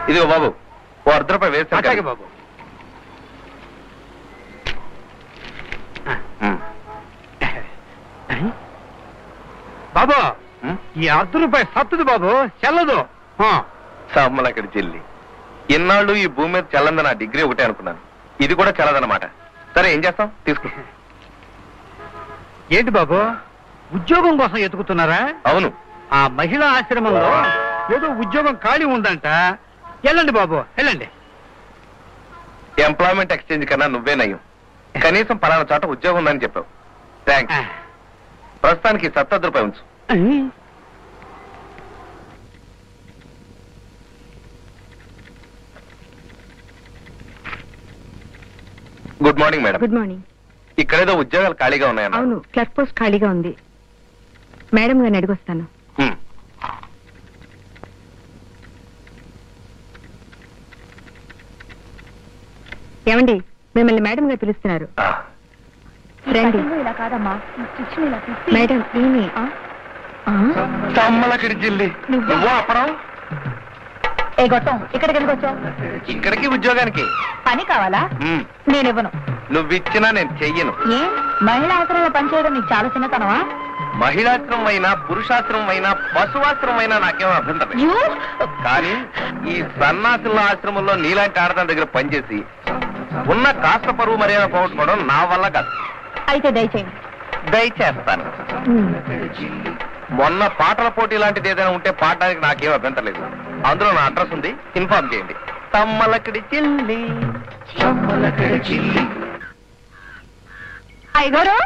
ఇదిగో బాబు ఓ ₹100 వేస్తాను బాబు. బాబు ఈ ₹100 సత్తుది బాబు, చెల్లదు. సమ్మలక్కడి చెల్లి, ఇన్నాళ్ళు ఈ భూమి మీద చల్లంది నా డిగ్రీ ఒకటే అనుకున్నాను, ఇది కూడా చల్లదన్నమాట. సరే ఏం చేస్తాం, తీసుకో. ఏంటి బాబు, ఉద్యోగం కోసం ఎతుకుతున్నారా? అవును. ఆ మహిళా ఆశ్రమంలో ఏదో ఉద్యోగం ఖాళీ ఉందంట. వెళ్ళండి బాబు, వెళ్ళండి. ఎంప్లాయ్మెంట్ ఎక్స్చేంజ్ కన్నా నువ్వే నయ్యం. కనీసం పలానా చోట ఉద్యోగం ఉందని చెప్పావు. థ్యాంక్స్. ప్రస్తుతానికి ₹70 ఉంచు. Good morning madam. Good morning. ఇక్కడేదో ఉద్యోగాలు ఖాళీగా ఉన్నాయన్న. అవును, క్లర్క్ పోస్ట్ ఖాళీగా ఉంది. మేడం గారిని అడిగొస్తాను. ఏమండి, మిమ్మల్ని మేడం గారు పిలుస్తున్నారు. రండి. ఇలా కాదమ్మా, మేడం ఈమె. సమ్మలక్కడి చెల్లి, నువ్వు అప్పడం. ఏ గొట్టం, ఇక్కడికి ఎందుకు వచ్చావు? ఇక్కడికి ఉద్యోగానికి. పని కావాలా? నేను ఇవ్వను. నువ్విచ్చినా నేను చెయ్యను. ఏ మహిళా ఆశ్రమంలో పనిచేయడం నీకు చాలా చిన్నతనమా? మహిళాశ్రమం అయినా పురుషాశ్రమం అయినా పశువాశ్రమం అయినా నాకేమో అభ్యంతరం. కానీ ఈ సన్నాసుల ఆశ్రమంలో నీలాంటి ఆడదాని దగ్గర పనిచేసి ఉన్న కాస్త పరువు మర్యాద పోగొట్టుకోవడం నా వల్ల కాదు. అయితే దయచేయండి. దయచేస్తాను. మొన్న పాటల పోటీ లాంటిది ఏదైనా ఉంటే పాడడానికి నాకేం అభ్యంతరం లేదు. అందులో నా అడ్రస్ ఉంది, ఇన్ఫార్మ్ చేయండి. సమ్మలక్కడి చెల్లి. అయ్యగారు,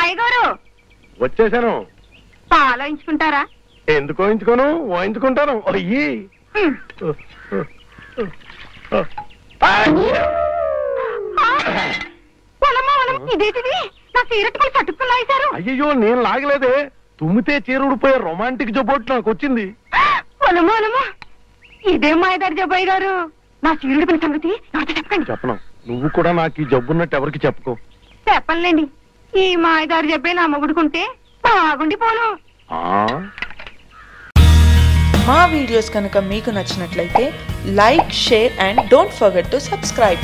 అయ్యగారు వచ్చేసాను. ఆలోచించుకుంటారా? ఎందుకు వాయించుకోను, వాయించుకుంటాను. అయ్యి ఇదేంటిది? నా చీరట్టుకుని చట్టుకున్నాయి సారు. అయ్యో నేను లాగలేదే, తుమ్మితే చీరుడిపోయే రొమాంటిక్ జబ్బోటు నాకు వచ్చింది. ఇదే మాయదారి జబ్బాయి గారు, నా చీరుడి పని సంగతి ఎవరితో చెప్పండి. చెప్పను, నువ్వు కూడా నాకు ఈ జబ్బున్నట్టు ఎవరికి చెప్పుకో. చెప్పండి, ఈ మాయదారి జబ్బే నా మొగుడుకుంటే బాగుండిపోను. మా వీడియోస్ కనుక మీకు నచ్చినట్లయితే like, share and don't forget to subscribe.